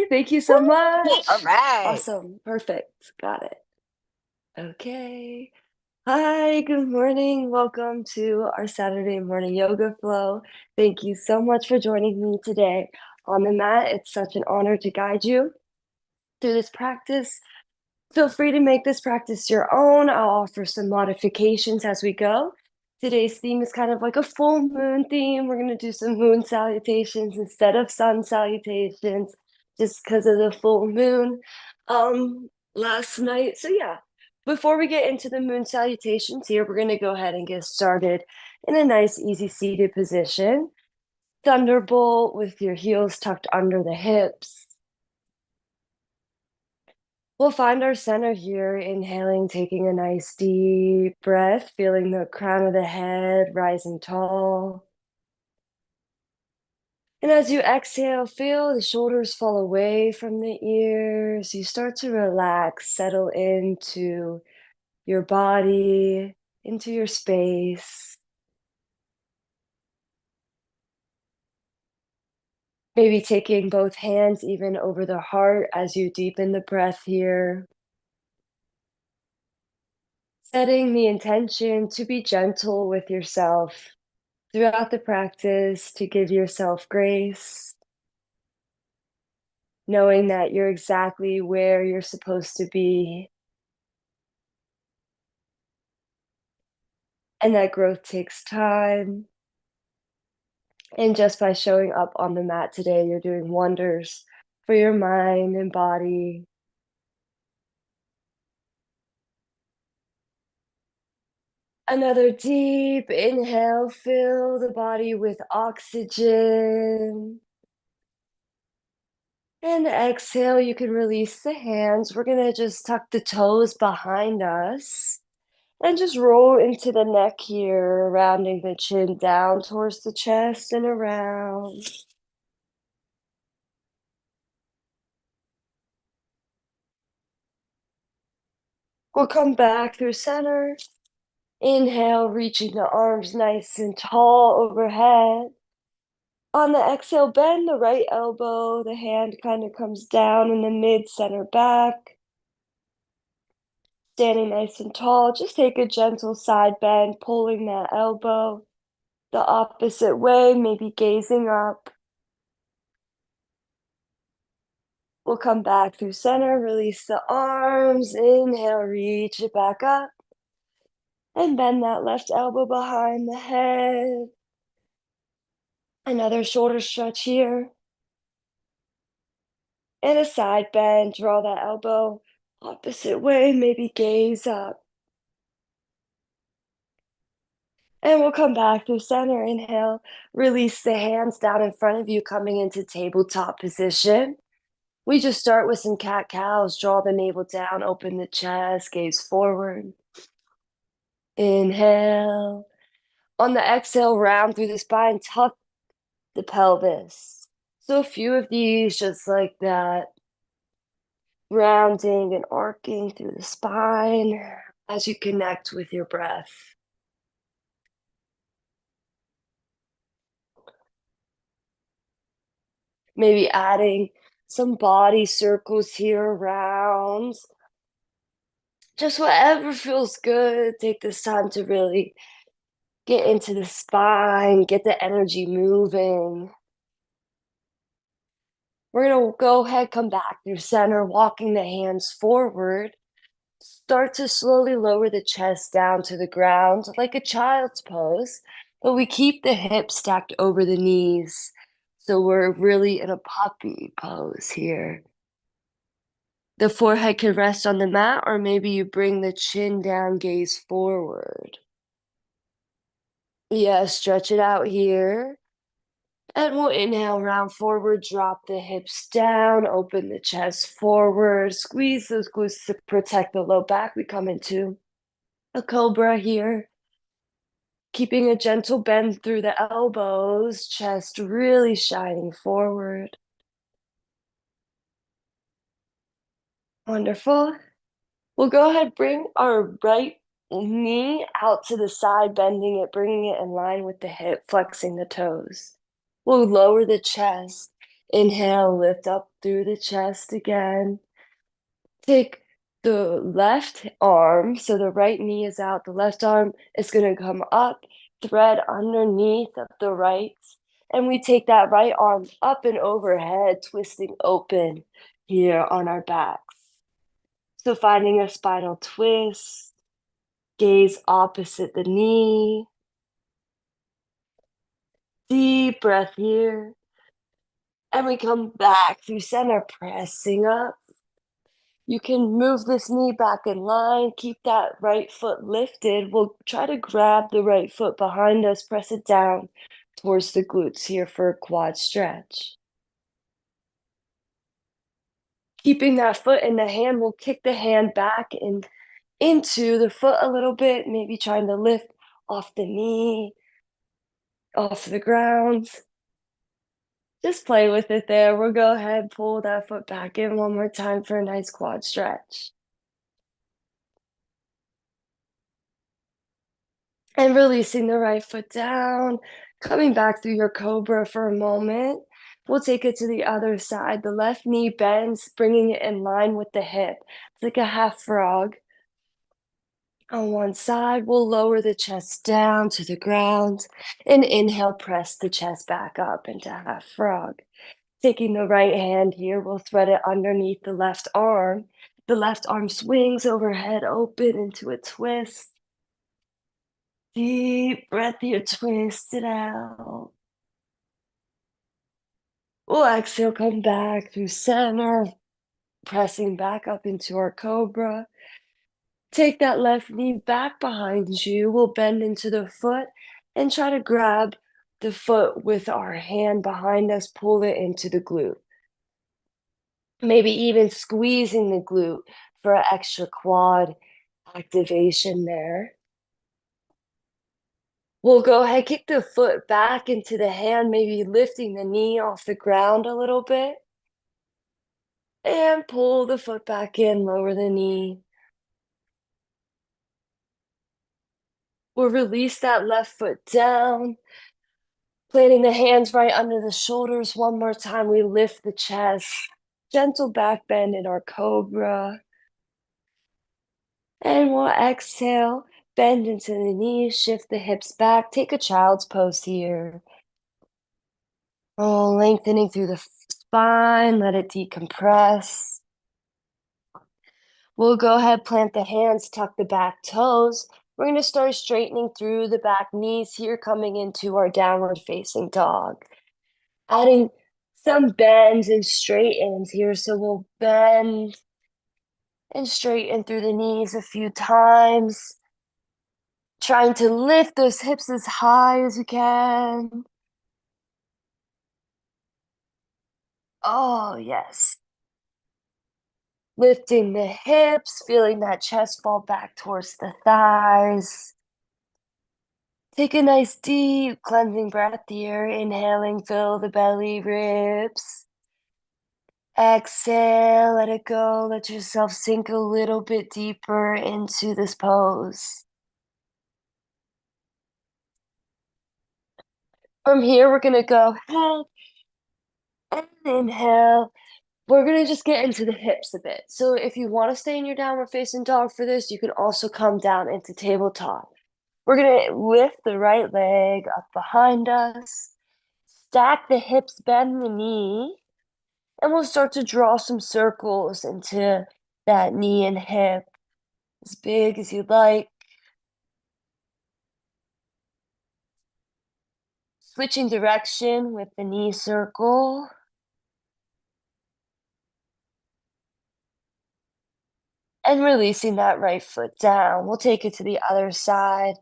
Thank you so Woo! All much. right. Awesome. Perfect. Got it. Okay. Hi, good morning. Welcome to our Saturday morning yoga flow. Thank you so much for joining me today on the mat. It's such an honor to guide you through this practice. Feel free to make this practice your own. I'll offer some modifications as we go. Today's theme is kind of like a full moon theme. We're going to do some moon salutations instead of sun salutations just because of the full moon last night. So yeah, before we get into the moon salutations here, we're going to go ahead and get started in a nice easy seated position. Thunderbolt with your heels tucked under the hips. We'll find our center here, inhaling, taking a nice deep breath, feeling the crown of the head rising tall. And as you exhale, feel the shoulders fall away from the ears. You start to relax, settle into your body, into your space. Maybe taking both hands even over the heart as you deepen the breath here. Setting the intention to be gentle with yourself throughout the practice, to give yourself grace, knowing that you're exactly where you're supposed to be and that growth takes time. And just by showing up on the mat today, you're doing wonders for your mind and body. Another deep inhale, fill the body with oxygen. And exhale, you can release the hands. We're going to just tuck the toes behind us. And just roll into the neck here, rounding the chin down towards the chest and around. We'll come back through center. Inhale, reaching the arms nice and tall overhead. On the exhale, bend the right elbow. The hand kind of comes down in the mid-center back. Standing nice and tall, just take a gentle side bend, pulling that elbow the opposite way, maybe gazing up. We'll come back through center, release the arms, inhale, reach it back up, and bend that left elbow behind the head. Another shoulder stretch here. And a side bend, draw that elbow opposite way, maybe gaze up. And we'll come back through center, inhale, release the hands down in front of you, coming into tabletop position. We just start with some cat-cows, draw the navel down, open the chest, gaze forward. Inhale. On the exhale, round through the spine, tuck the pelvis. So a few of these just like that, rounding and arcing through the spine as you connect with your breath. Maybe adding some body circles here around. Just whatever feels good. Take this time to really get into the spine, get the energy moving. We're going to go ahead, come back through center, walking the hands forward. Start to slowly lower the chest down to the ground like a child's pose, but we keep the hips stacked over the knees. So we're really in a puppy pose here. The forehead can rest on the mat, or maybe you bring the chin down, gaze forward. Yeah, stretch it out here. And we'll inhale, round forward, drop the hips down, open the chest forward, squeeze those glutes to protect the low back. We come into a cobra here, keeping a gentle bend through the elbows, chest really shining forward. Wonderful. We'll go ahead, bring our right knee out to the side, bending it, bringing it in line with the hip, flexing the toes. We'll lower the chest, Inhale, lift up through the chest again. Take the left arm, so the right knee is out, the left arm is gonna come up, thread underneath of the right, and we take that right arm up and overhead, twisting open here on our backs. So finding a spinal twist, gaze opposite the knee, deep breath here, and we come back through center, pressing up. You can move this knee back in line, keep that right foot lifted. We'll try to grab the right foot behind us, press it down towards the glutes here for a quad stretch. Keeping that foot in the hand, we'll kick the hand back and into the foot a little bit, maybe trying to lift off the knee, off the ground. Just play with it there. We'll go ahead, pull that foot back in one more time for a nice quad stretch. And releasing the right foot down, coming back through your cobra for a moment. We'll take it to the other side. The left knee bends, bringing it in line with the hip. It's like a half frog. On one side, we'll lower the chest down to the ground and inhale, press the chest back up into half frog. Taking the right hand here, we'll thread it underneath the left arm. The left arm swings overhead, open into a twist. Deep breath here, twist it out. We'll exhale, come back through center, pressing back up into our cobra. Take that left knee back behind you. We'll bend into the foot and try to grab the foot with our hand behind us, pull it into the glute. Maybe even squeezing the glute for an extra quad activation there. We'll go ahead, kick the foot back into the hand, maybe lifting the knee off the ground a little bit. And pull the foot back in, lower the knee. We'll release that left foot down, planting the hands right under the shoulders. One more time, we lift the chest. Gentle back bend in our cobra. And we'll exhale, bend into the knees, shift the hips back, take a child's pose here. Oh, lengthening through the spine, let it decompress. We'll go ahead, plant the hands, tuck the back toes. We're going to start straightening through the back knees here, coming into our downward facing dog. Adding some bends and straightens here. So we'll bend and straighten through the knees a few times. Trying to lift those hips as high as you can. Oh, yes. Lifting the hips, feeling that chest fall back towards the thighs. Take a nice deep cleansing breath here. Inhaling, fill the belly, ribs. Exhale, let it go. Let yourself sink a little bit deeper into this pose. From here, we're gonna go ahead and inhale. We're gonna just get into the hips a bit. So if you wanna stay in your downward facing dog for this, you can also come down into tabletop. We're gonna lift the right leg up behind us. Stack the hips, bend the knee. And we'll start to draw some circles into that knee and hip, as big as you'd like. Switching direction with the knee circle. And releasing that right foot down. We'll take it to the other side.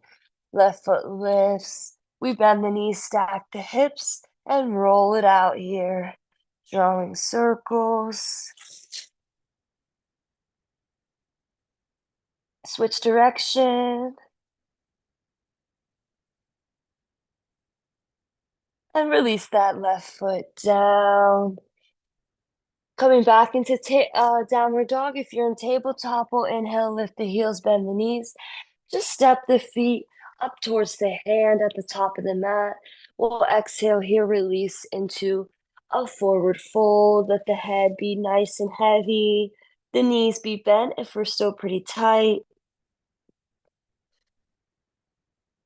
Left foot lifts. We bend the knees, stack the hips, and roll it out here. Drawing circles. Switch direction. And release that left foot down. Coming back into downward dog. If you're in tabletop, we'll inhale, lift the heels, bend the knees. Just step the feet up towards the hand at the top of the mat. We'll exhale here, release into a forward fold. Let the head be nice and heavy. The knees be bent if we're still pretty tight.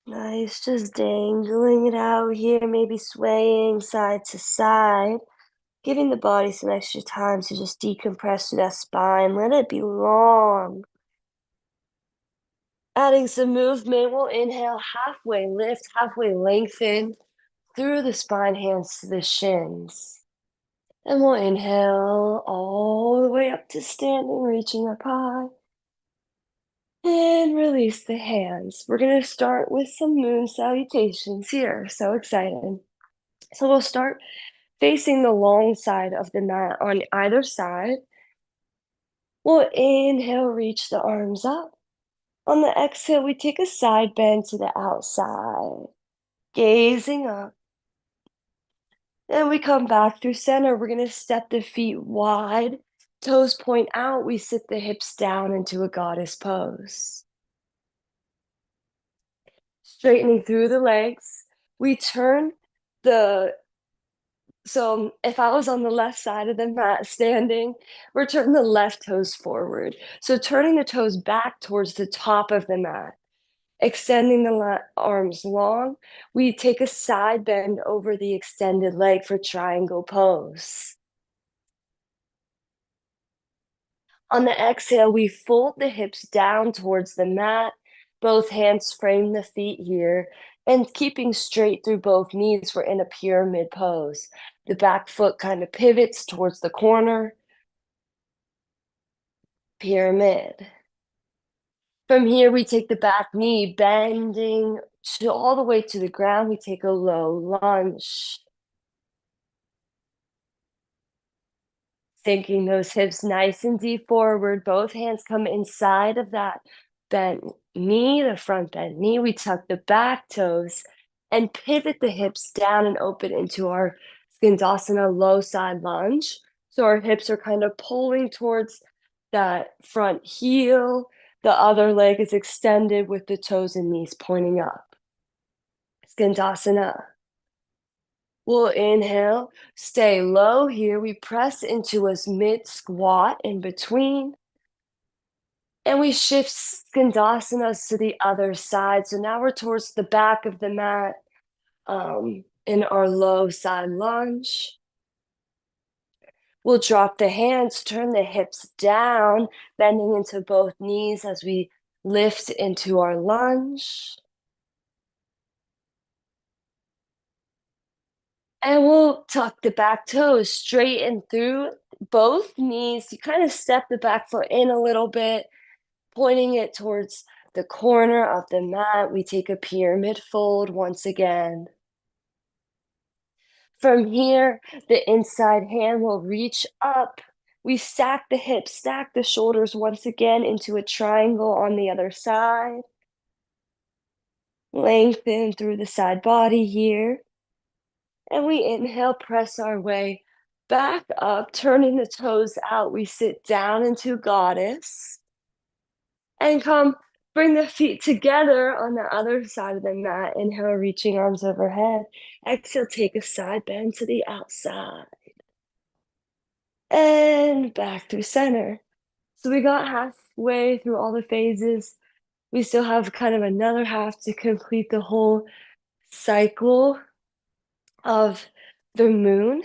Nice, just dangling it out here, maybe swaying side to side, giving the body some extra time to just decompress through that spine. Let it be long. Adding some movement, we'll inhale, halfway lift, halfway lengthen through the spine, hands to the shins. And we'll inhale all the way up to standing, reaching up high. And release the hands. We're going to start with some moon salutations here. So excited. So we'll start facing the long side of the mat on either side. We'll inhale, reach the arms up. On the exhale, we take a side bend to the outside, gazing up. Then we come back through center. We're going to step the feet wide, toes point out. We sit the hips down into a goddess pose. Straightening through the legs. We turn the So if I was on the left side of the mat standing, we're turning the left toes forward. So turning the toes back towards the top of the mat, extending the arms long. We take a side bend over the extended leg for triangle pose. On the exhale, we fold the hips down towards the mat. Both hands frame the feet here. And keeping straight through both knees, we're in a pyramid pose. The back foot kind of pivots towards the corner. Pyramid. From here, we take the back knee, bending all the way to the ground. We take a low lunge. Sinking those hips nice and deep forward. Both hands come inside of that bent knee, the front bent knee. We tuck the back toes and pivot the hips down and open into our Skandasana low side lunge. So our hips are kind of pulling towards that front heel. The other leg is extended with the toes and knees pointing up. Skandasana. We'll inhale, stay low here. We press into a mid squat in between. And we shift Skandasanas to the other side. So now we're towards the back of the mat in our low side lunge. We'll drop the hands, turn the hips down, bending into both knees as we lift into our lunge. And we'll tuck the back toes straighten through both knees. You kind of step the back foot in a little bit, pointing it towards the corner of the mat. We take a pyramid fold once again. From here, the inside hand will reach up. We stack the hips, stack the shoulders once again into a triangle on the other side. Lengthen through the side body here. And we inhale, press our way back up, turning the toes out. We sit down into goddess and bring the feet together on the other side of the mat. Inhale, reaching arms overhead. Exhale, take a side bend to the outside. And back through center. So we got halfway through all the phases. We still have kind of another half to complete the whole cycle of the moon.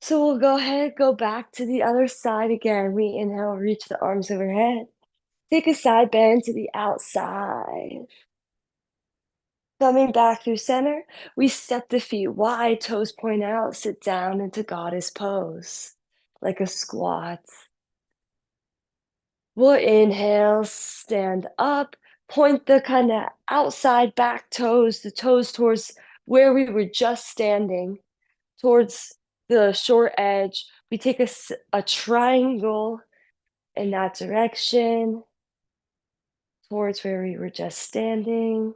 So we'll go ahead, go back to the other side again. We inhale, reach the arms overhead. Take a side bend to the outside. Coming back through center, we step the feet wide, toes point out, sit down into goddess pose, like a squat. We'll inhale, stand up, point the kind of outside back toes, the toes towards where we were just standing, towards the short edge. We take a triangle in that direction, towards where we were just standing.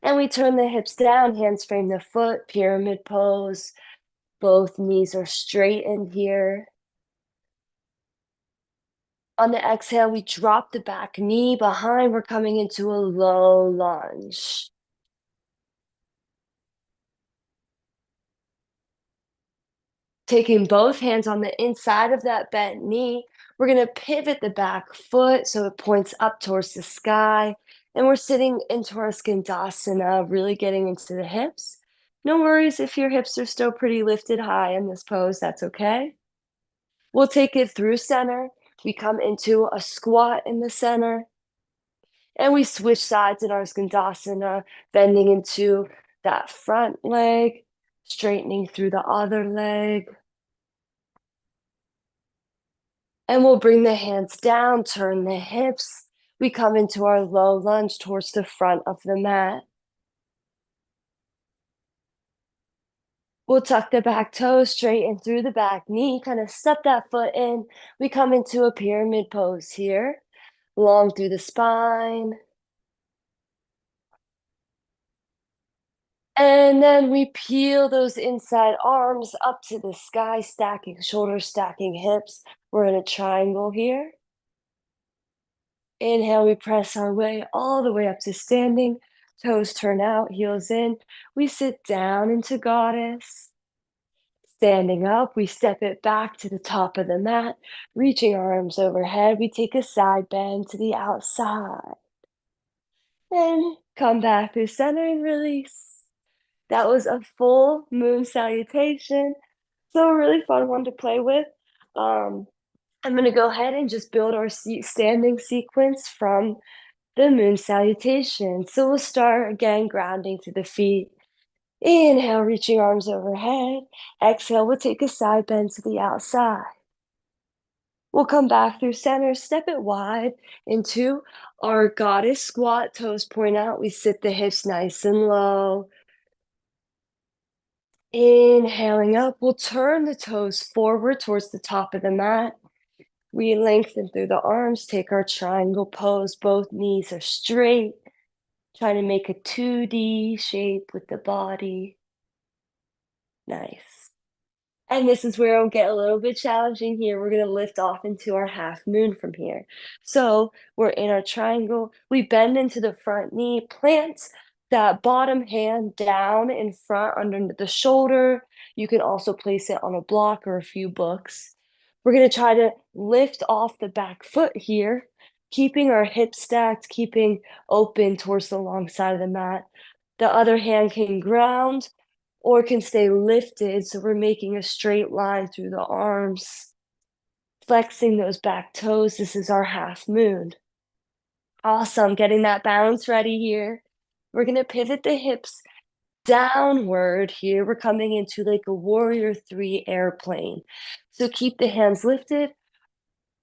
And we turn the hips down, hands frame the foot, pyramid pose. Both knees are straightened here. On the exhale, we drop the back knee behind. We're coming into a low lunge. Taking both hands on the inside of that bent knee, we're going to pivot the back foot so it points up towards the sky. And we're sitting into our Skandasana, really getting into the hips. No worries if your hips are still pretty lifted high in this pose, that's okay. We'll take it through center. We come into a squat in the center, and we switch sides in our Skandasana, bending into that front leg, straightening through the other leg. And we'll bring the hands down, turn the hips. We come into our low lunge towards the front of the mat. We'll tuck the back toes, straighten through the back knee, kind of step that foot in. We come into a pyramid pose here, long through the spine. And then we peel those inside arms up to the sky, stacking shoulders, stacking hips. We're in a triangle here. Inhale, we press our way all the way up to standing. Toes turn out, heels in. We sit down into goddess. Standing up, we step it back to the top of the mat, reaching our arms overhead. We take a side bend to the outside. Then come back through center and release. That was a full moon salutation. So a really fun one to play with. Um, I'm going to go ahead and just build our standing sequence from the moon salutation. So we'll start again grounding to the feet. Inhale, reaching arms overhead. Exhale, we'll take a side bend to the outside. We'll come back through center, step it wide into our goddess squat. Toes point out. We sit the hips nice and low. Inhaling up, we'll turn the toes forward towards the top of the mat. We lengthen through the arms, take our triangle pose. Both knees are straight. Trying to make a 2D shape with the body. Nice. And this is where it'll get a little bit challenging here. We're going to lift off into our half moon from here. So we're in our triangle. We bend into the front knee, plant that bottom hand down in front under the shoulder. You can also place it on a block or a few books. We're going to try to lift off the back foot here, keeping our hips stacked, keeping open towards the long side of the mat. The other hand can ground or can stay lifted, so we're making a straight line through the arms, flexing those back toes. This is our half moon. Awesome, getting that balance ready here. We're gonna pivot the hips downward here. We're coming into like a warrior 3 airplane. So keep the hands lifted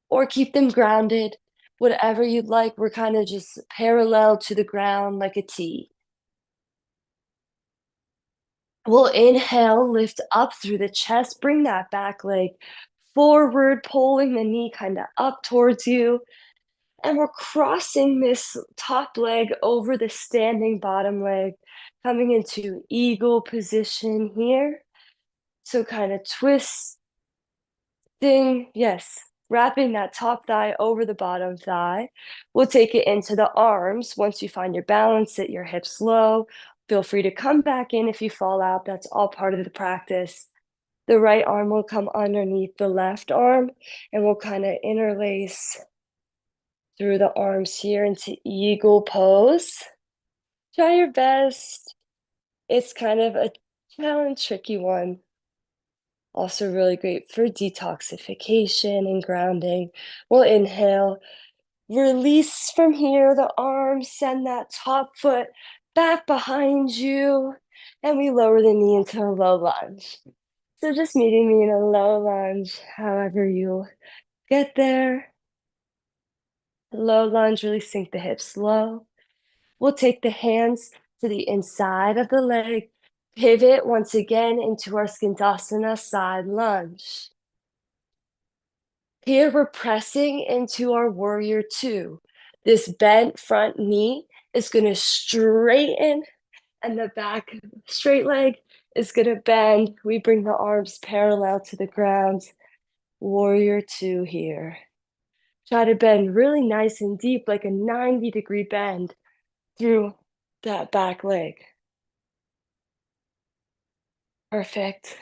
or keep them grounded, whatever you'd like. We're kind of just parallel to the ground like a T. We'll inhale, lift up through the chest, bring that back leg forward, pulling the knee kind of up towards you. And we're crossing this top leg over the standing bottom leg, coming into eagle position here. So kind of twisting, yes, wrapping that top thigh over the bottom thigh. We'll take it into the arms. Once you find your balance, sit your hips low. Feel free to come back in if you fall out. That's all part of the practice. The right arm will come underneath the left arm, and we'll kind of interlace through the arms here into eagle pose. Try your best. It's kind of a challenge, tricky one. Also really great for detoxification and grounding. We'll inhale, release from here the arms, send that top foot back behind you, and we lower the knee into a low lunge. So just meeting me in a low lunge, however you get there. Low lunge, really sink the hips low. We'll take the hands to the inside of the leg, pivot once again into our Skandasana side lunge. Here we're pressing into our warrior 2. This bent front knee is going to straighten, and the back straight leg is going to bend. We bring the arms parallel to the ground. Warrior 2 here. Try to bend really nice and deep, like a 90-degree bend through that back leg. Perfect.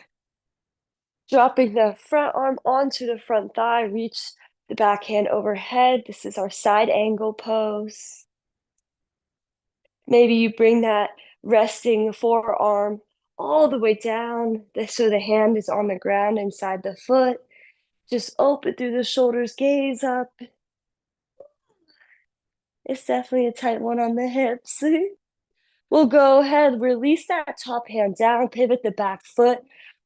Dropping the front arm onto the front thigh, reach the back hand overhead. This is our side angle pose. Maybe you bring that resting forearm all the way down so the hand is on the ground inside the foot. Just open through the shoulders, gaze up. It's definitely a tight one on the hips. We'll go ahead, release that top hand down, pivot the back foot.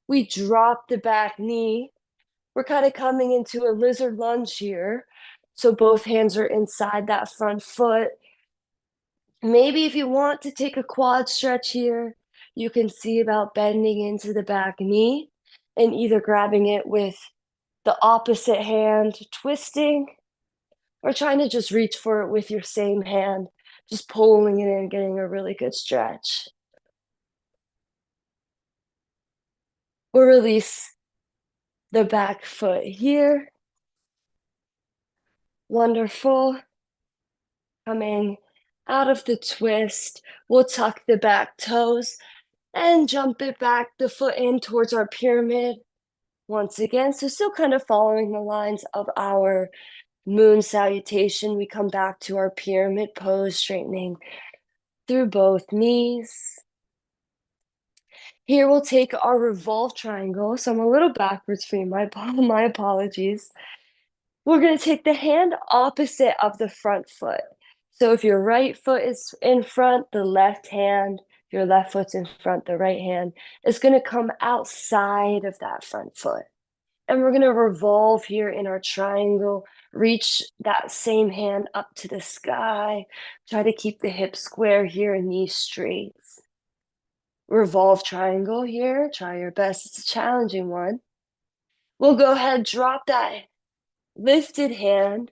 We drop the back knee. We're kind of coming into a lizard lunge here. So both hands are inside that front foot. Maybe if you want to take a quad stretch here, you can see about bending into the back knee and either grabbing it with the opposite hand, twisting, or trying to just reach for it with your same hand, just pulling it in, getting a really good stretch. We'll release the back foot here. Wonderful. Coming out of the twist, we'll tuck the back toes and jump it back, the foot in towards our pyramid once again. So still kind of following the lines of our moon salutation. We come back to our pyramid pose, straightening through both knees. Here we'll take our revolve triangle. So I'm a little backwards for you, my apologies. We're going to take the hand opposite of the front foot. So if your right foot is in front, the left hand, if your left foot's in front, the right hand is going to come outside of that front foot. And we're going to revolve here in our triangle, reach that same hand up to the sky. Try to keep the hips square here and knees straight. Revolve triangle here. Try your best. It's a challenging one. We'll go ahead, drop that lifted hand,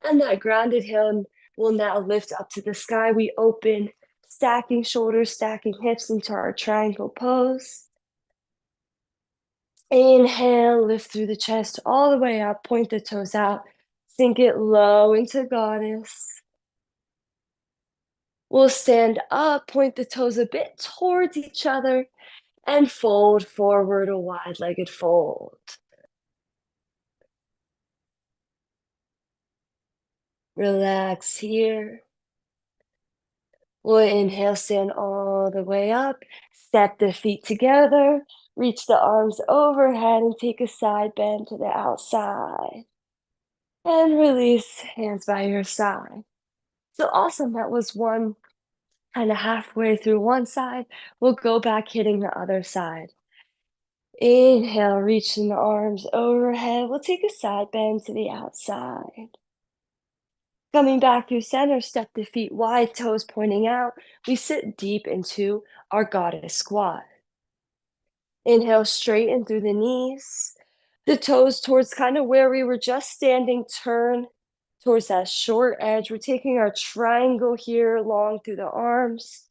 and that grounded hand will now lift up to the sky. We open, stacking shoulders, stacking hips into our triangle pose. Inhale, lift through the chest all the way up, point the toes out, sink it low into goddess. We'll stand up, point the toes a bit towards each other, and fold forward, a wide-legged fold. Relax here. We'll inhale, stand all the way up, step the feet together, reach the arms overhead, and take a side bend to the outside. And release, hands by your side. So awesome, that was one kind of halfway through one side. We'll go back hitting the other side. Inhale, reaching the arms overhead. We'll take a side bend to the outside. Coming back through center, step the feet wide, toes pointing out. We sit deep into our goddess squat. Inhale, straighten through the knees. The toes towards kind of where we were just standing, turn towards that short edge. We're taking our triangle here along through the arms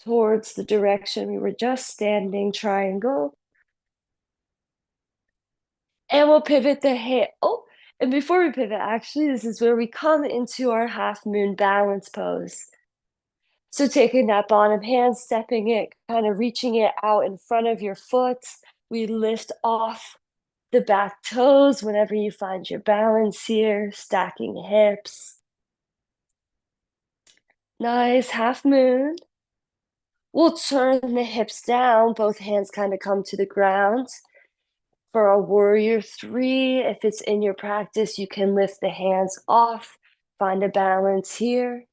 towards the direction we were just standing, triangle. And we'll pivot the hand. Oh, and before we pivot, actually, this is where we come into our half moon balance pose. So taking that bottom hand, stepping it, kind of reaching it out in front of your foot. We lift off the back toes whenever you find your balance here, stacking hips. Nice, half moon. We'll turn the hips down, both hands kind of come to the ground. For a warrior three, if it's in your practice, you can lift the hands off, find a balance here.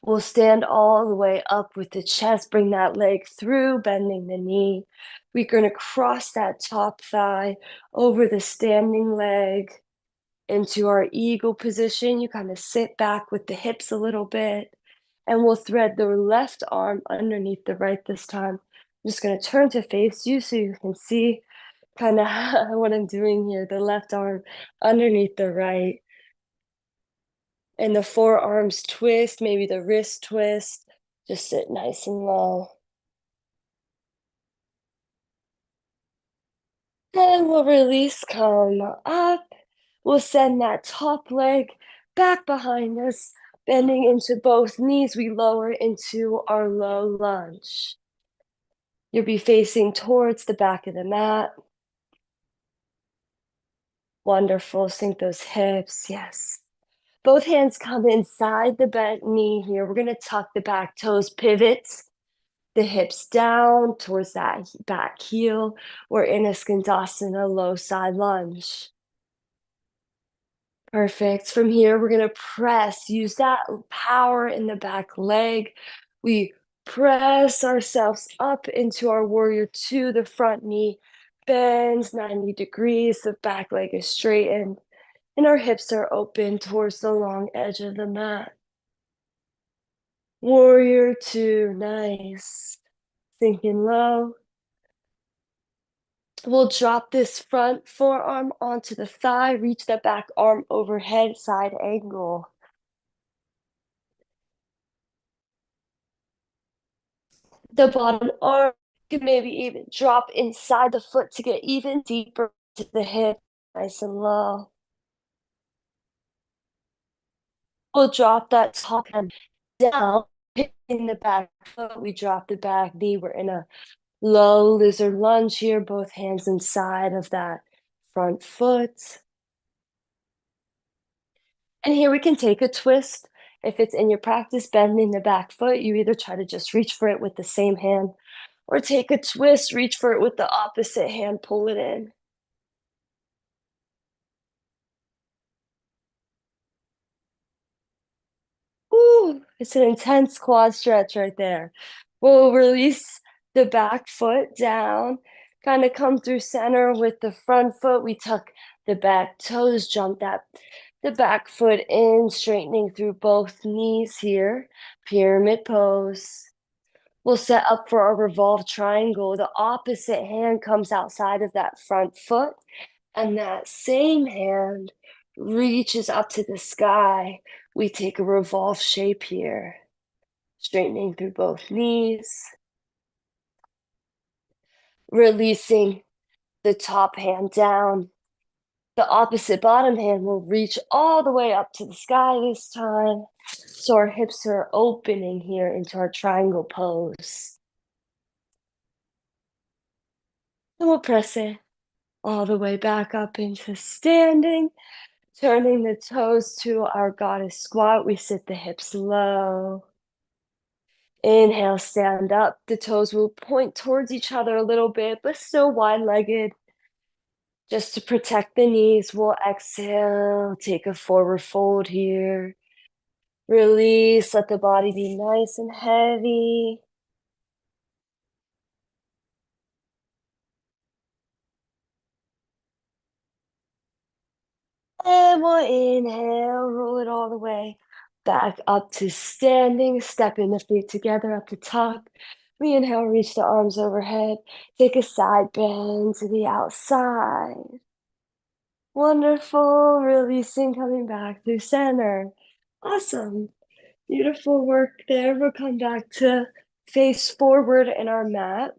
We'll stand all the way up with the chest, bring that leg through, bending the knee. We're going to cross that top thigh over the standing leg into our eagle position. You kind of sit back with the hips a little bit, and we'll thread the left arm underneath the right this time. I'm just going to turn to face you so you can see kind of what I'm doing here. The left arm underneath the right. And the forearms twist, maybe the wrist twist. Just sit nice and low. And we'll release, come up. We'll send that top leg back behind us, bending into both knees. We lower into our low lunge. You'll be facing towards the back of the mat. Wonderful. Sink those hips. Yes. Both hands come inside the bent knee here. We're going to tuck the back toes, pivot the hips down towards that back heel. We're in a Skandasana low side lunge. Perfect. From here, we're going to press. Use that power in the back leg. We press ourselves up into our warrior two. The front knee bends 90 degrees. The back leg is straightened, and our hips are open towards the long edge of the mat. Warrior two. Nice. Sinking low. We'll drop this front forearm onto the thigh. Reach the back arm overhead, side angle. The bottom arm can maybe even drop inside the foot to get even deeper to the hip, nice and low. We'll drop that top hand down, hitting the back foot. We drop the back knee. We're in a low lizard lunge here, both hands inside of that front foot. And here we can take a twist. If it's in your practice, bending the back foot, you either try to just reach for it with the same hand or take a twist, reach for it with the opposite hand, pull it in. Ooh, it's an intense quad stretch right there. We'll release the back foot down, kind of come through center with the front foot. We tuck the back toes, jump the back foot in, straightening through both knees here. Pyramid pose. We'll set up for our revolved triangle. The opposite hand comes outside of that front foot, and that same hand reaches up to the sky. We take a revolve shape here, straightening through both knees, releasing the top hand down. The opposite bottom hand will reach all the way up to the sky this time. So our hips are opening here into our triangle pose. And we'll press it all the way back up into standing, turning the toes to our goddess squat. We sit the hips low. Inhale, stand up. The toes will point towards each other a little bit, but still wide-legged. Just to protect the knees, we'll exhale, take a forward fold here. Release, let the body be nice and heavy. And we'll inhale, roll it all the way back up to standing, stepping the feet together at the top. We inhale, reach the arms overhead, take a side bend to the outside. Wonderful, releasing, coming back through center. Awesome, beautiful work there. We'll come back to face forward in our mat.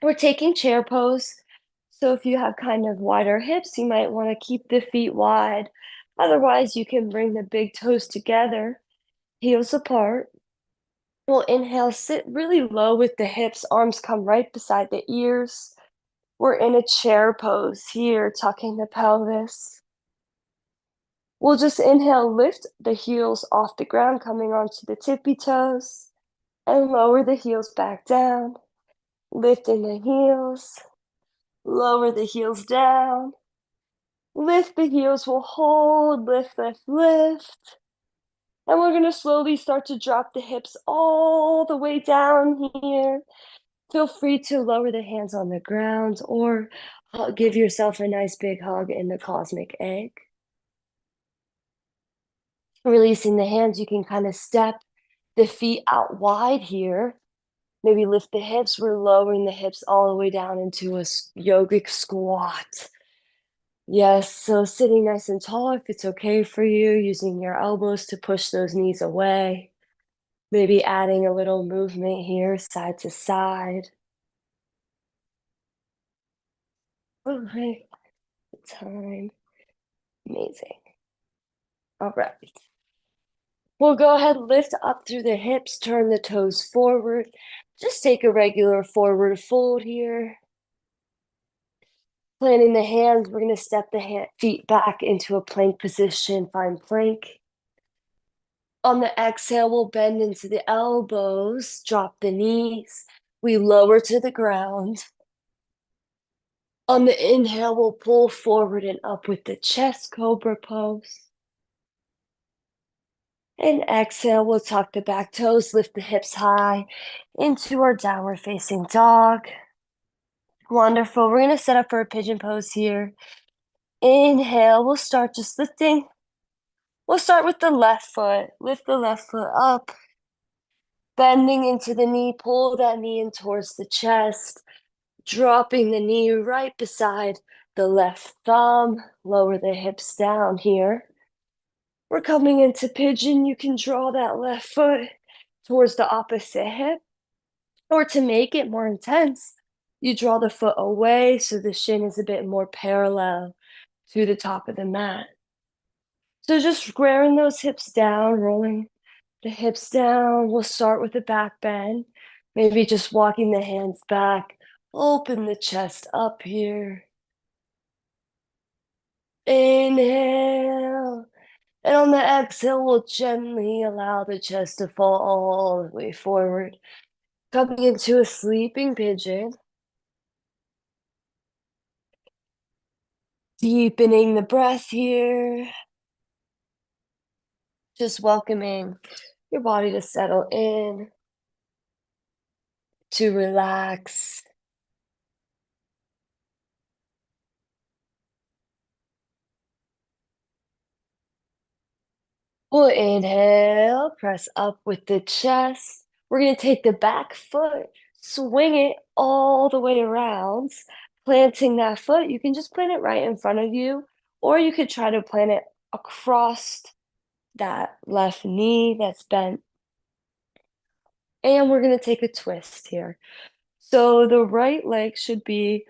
We're taking chair pose. So if you have kind of wider hips, you might want to keep the feet wide. Otherwise, you can bring the big toes together, heels apart. We'll inhale, sit really low with the hips, arms come right beside the ears. We're in a chair pose here, tucking the pelvis. We'll just inhale, lift the heels off the ground, coming onto the tippy toes, and lower the heels back down, lifting the heels, lower the heels down. Lift the heels, we'll hold, lift, lift, lift. And we're gonna slowly start to drop the hips all the way down here. Feel free to lower the hands on the ground or give yourself a nice big hug in the cosmic egg. Releasing the hands, you can kind of step the feet out wide here. Maybe lift the hips. We're lowering the hips all the way down into a yogic squat. Yes, so sitting nice and tall if it's okay for you, using your elbows to push those knees away. Maybe adding a little movement here, side to side. All right, time. Amazing. All right. We'll go ahead, lift up through the hips, turn the toes forward, Just take a regular forward fold here. Planting the hands, we're gonna step the feet back into a plank position, find plank. On the exhale, we'll bend into the elbows, drop the knees. We lower to the ground. On the inhale, we'll pull forward and up with the chest, cobra pose. And exhale, we'll tuck the back toes, lift the hips high into our downward facing dog. Wonderful. We're going to set up for a pigeon pose here. Inhale, we'll start just lifting. We'll start with the left foot. Lift the left foot up, bending into the knee, pull that knee in towards the chest, dropping the knee right beside the left thumb. Lower the hips down here. We're coming into pigeon. You can draw that left foot towards the opposite hip, or to make it more intense, you draw the foot away so the shin is a bit more parallel to the top of the mat. So just squaring those hips down, rolling the hips down. We'll start with the back bend, maybe just walking the hands back, open the chest up here. Inhale. And on the exhale, we'll gently allow the chest to fall all the way forward. Coming into a sleeping pigeon. Deepening the breath here. Just welcoming your body to settle in, to relax. We'll inhale, press up with the chest. We're going to take the back foot, swing it all the way around, planting that foot. You can just plant it right in front of you, or you could try to plant it across that left knee that's bent. And we're going to take a twist here. So the right leg should be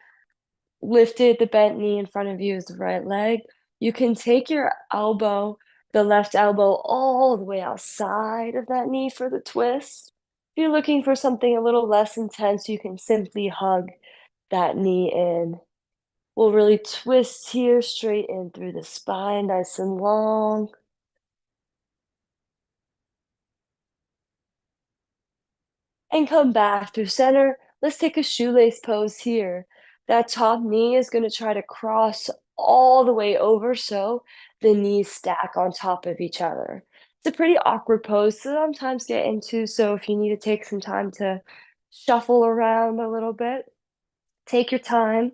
lifted, the bent knee in front of you is the right leg. You can take your elbow, the left elbow, all the way outside of that knee for the twist. If you're looking for something a little less intense, you can simply hug that knee in. We'll really twist here, straight in through the spine, nice and long. And come back through center. Let's take a shoelace pose here. That top knee is going to try to cross all the way over so the knees stack on top of each other. It's a pretty awkward pose to sometimes get into, so if you need to take some time to shuffle around a little bit, take your time.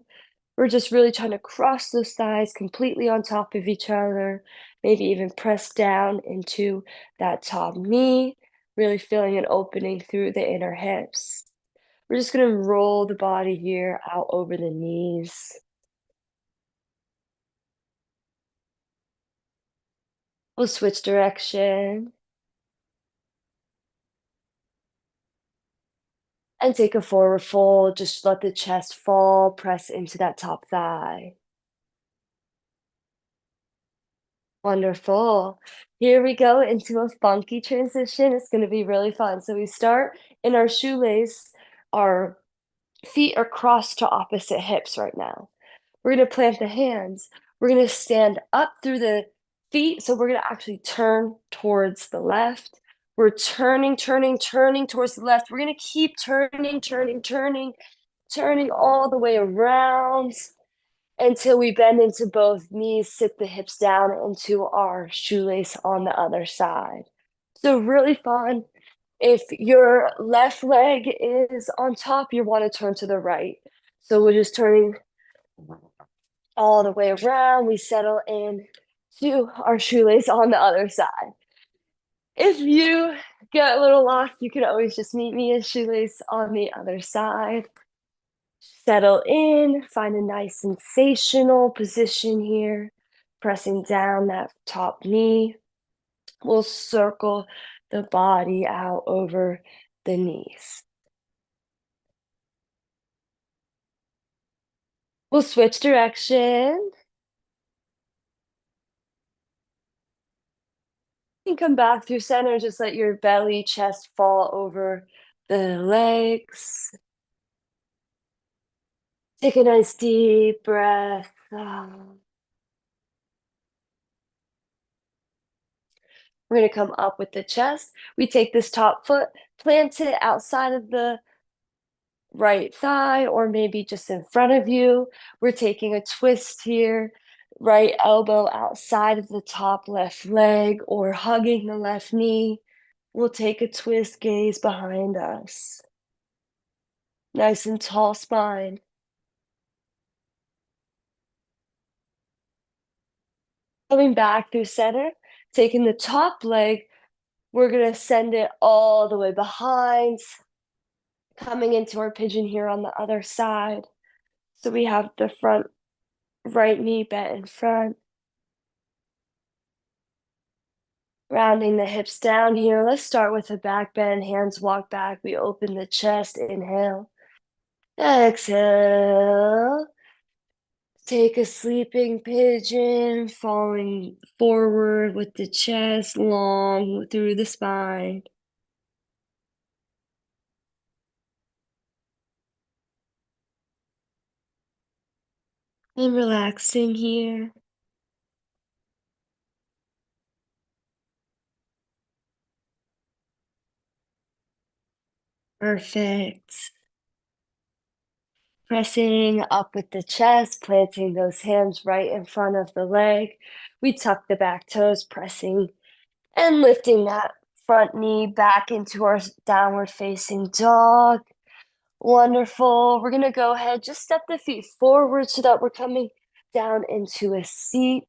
We're just really trying to cross those thighs completely on top of each other, maybe even press down into that top knee, really feeling an opening through the inner hips. We're just going to roll the body here out over the knees. We'll switch direction and take a forward fold. Just let the chest fall, press into that top thigh. Wonderful. Here we go into a funky transition. It's going to be really fun. So we start in our shoelace. Our feet are crossed to opposite hips right now. We're going to plant the hands. We're going to stand up through the feet. So we're going to actually turn towards the left. We're turning, turning, turning towards the left. We're going to keep turning, turning, turning, turning all the way around until we bend into both knees, sit the hips down into our shoelace on the other side. So really fun. If your left leg is on top, you want to turn to the right. So we're just turning all the way around. We settle in to our shoelace on the other side. If you get a little lost, you can always just meet me in shoelace on the other side. Settle in, find a nice sensational position here, pressing down that top knee. We'll circle the body out over the knees. We'll switch direction and come back through center. Just let your belly, chest fall over the legs. Take a nice deep breath. We're gonna come up with the chest. We take this top foot, plant it outside of the right thigh or maybe just in front of you. We're taking a twist here, right elbow outside of the top left leg or hugging the left knee. We'll take a twist, gaze behind us. Nice and tall spine. Coming back through center, taking the top leg, we're gonna send it all the way behind, coming into our pigeon here on the other side. So we have the front right knee bent in front, rounding the hips down here. Let's start with a back bend, hands walk back. We open the chest, inhale. Exhale. Take a sleeping pigeon, falling forward with the chest long through the spine. And relaxing here. Perfect. Pressing up with the chest, planting those hands right in front of the leg. We tuck the back toes, pressing and lifting that front knee back into our downward facing dog. Wonderful. We're going to go ahead, just step the feet forward so that we're coming down into a seat.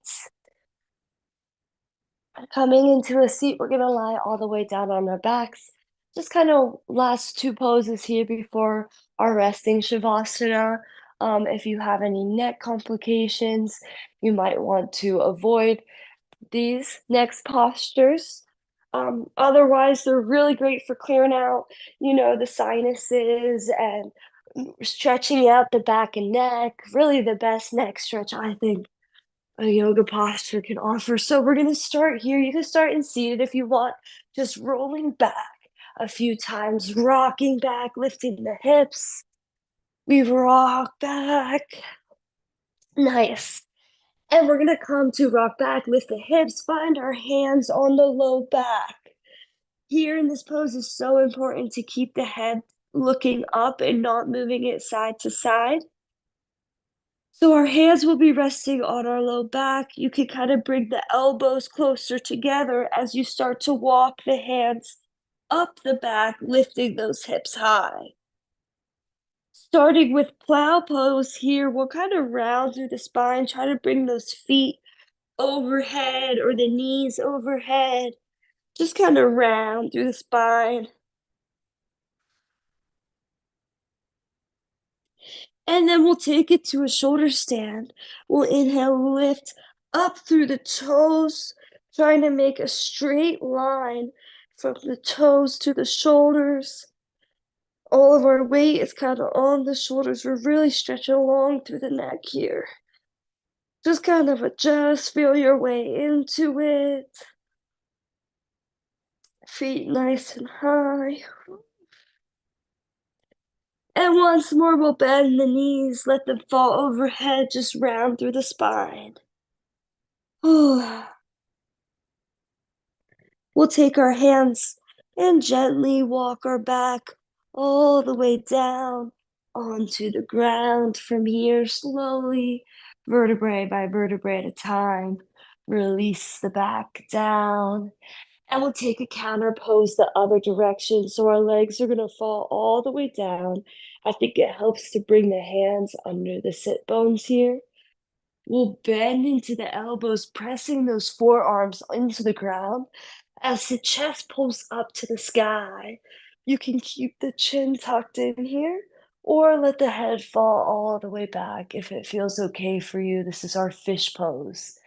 Coming into a seat, we're going to lie all the way down on our backs. Just kind of last two poses here before our resting Shavasana. If you have any neck complications, you might want to avoid these next postures. Otherwise, they're really great for clearing out, the sinuses and stretching out the back and neck. Really the best neck stretch, I think, a yoga posture can offer. So we're gonna start here. You can start in seated if you want, just rolling back a few times, rocking back, lifting the hips. We rock back. Nice. And we're gonna come to rock back, lift the hips, find our hands on the low back. Here in this pose is so important to keep the head looking up and not moving it side to side. So our hands will be resting on our low back. You can kind of bring the elbows closer together as you start to walk the hands up the back, lifting those hips high. Starting with plow pose here, we'll kind of round through the spine, try to bring those feet overhead or the knees overhead. Just kind of round through the spine. And then we'll take it to a shoulder stand. We'll inhale, lift up through the toes, trying to make a straight line from the toes to the shoulders. All of our weight is kind of on the shoulders. We're really stretching along through the neck here. Just kind of adjust, feel your way into it. Feet nice and high. And once more, we'll bend the knees, let them fall overhead, just round through the spine. We'll take our hands and gently walk our back all the way down onto the ground. From here, slowly, vertebrae by vertebrae at a time, release the back down. And we'll take a counter pose the other direction. So our legs are going to fall all the way down. I think it helps to bring the hands under the sit bones here. We'll bend into the elbows, pressing those forearms into the ground as the chest pulls up to the sky. You can keep the chin tucked in here or let the head fall all the way back if it feels okay for you. This is our fish pose.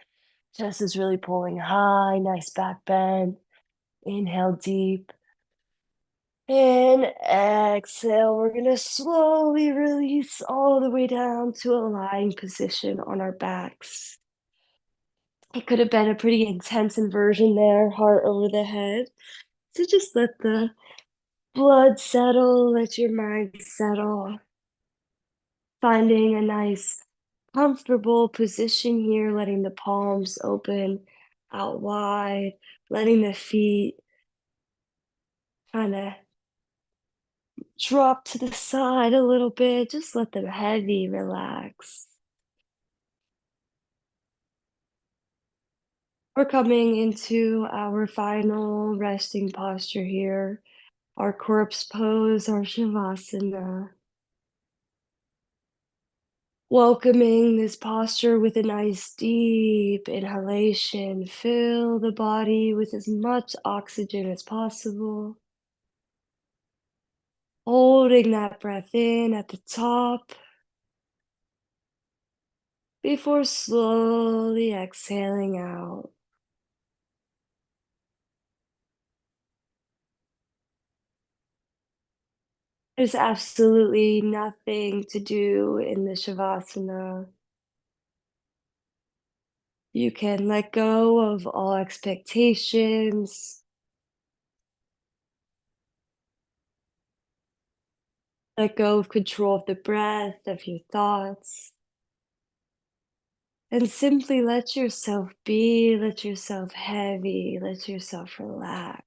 Chest is really pulling high, nice back bend. Inhale deep. And exhale. We're going to slowly release all the way down to a lying position on our backs. It could have been a pretty intense inversion there, heart over the head. So just let the blood settle, let your mind settle. Finding a nice, comfortable position here, letting the palms open out wide, letting the feet kind of drop to the side a little bit. Just let them heavy relax. We're coming into our final resting posture here, our corpse pose, our Shavasana. Welcoming this posture with a nice deep inhalation. Fill the body with as much oxygen as possible. Holding that breath in at the top before slowly exhaling out. There's absolutely nothing to do in the Shavasana. You can let go of all expectations, let go of control of the breath, of your thoughts, and simply let yourself be, let yourself heavy, let yourself relax.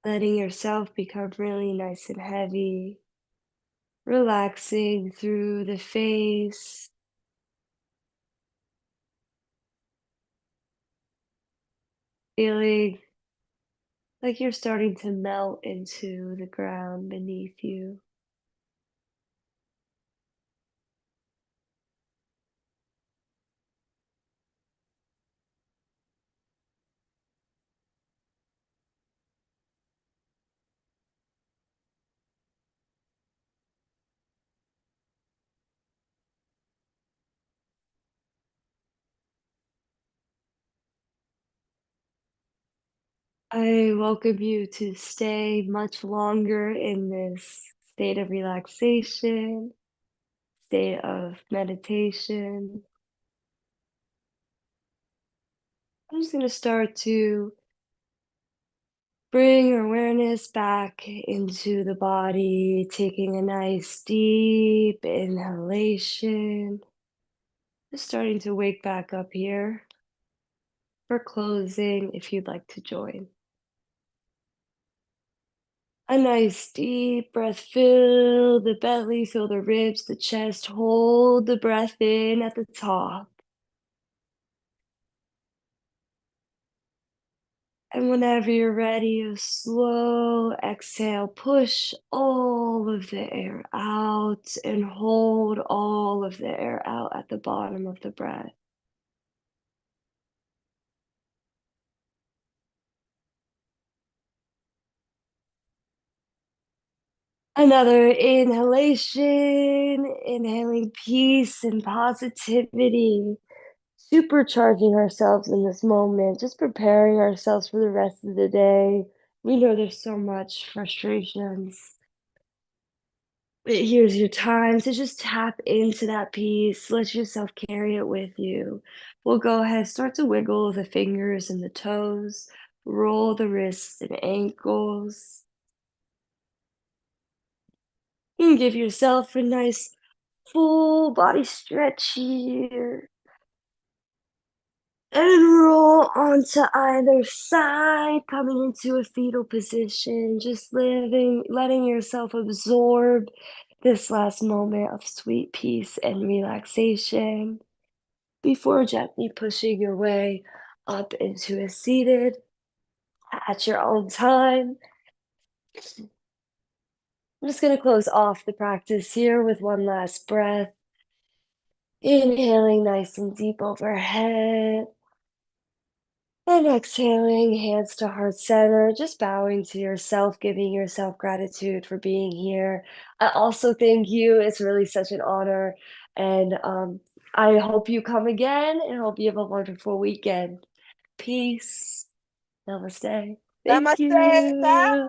Letting yourself become really nice and heavy, relaxing through the face, feeling like you're starting to melt into the ground beneath you. I welcome you to stay much longer in this state of relaxation, state of meditation. I'm just going to start to bring your awareness back into the body, taking a nice deep inhalation. Just starting to wake back up here for closing if you'd like to join. A nice deep breath, fill the belly, fill the ribs, the chest, hold the breath in at the top. And whenever you're ready, a slow exhale, push all of the air out and hold all of the air out at the bottom of the breath. Another inhalation, inhaling peace and positivity, supercharging ourselves in this moment, just preparing ourselves for the rest of the day. We know there's so much frustrations. But here's your time to just tap into that peace. Let yourself carry it with you. We'll go ahead, start to wiggle the fingers and the toes, roll the wrists and ankles. You can give yourself a nice full body stretch here. And roll onto either side, coming into a fetal position, just letting yourself absorb this last moment of sweet peace and relaxation before gently pushing your way up into a seated at your own time. I'm just going to close off the practice here with one last breath. Inhaling nice and deep overhead. And exhaling, hands to heart center, just bowing to yourself, giving yourself gratitude for being here. I also thank you. It's really such an honor. And I hope you come again and hope you have a wonderful weekend. Peace. Namaste. Thank Namaste. you. Bye.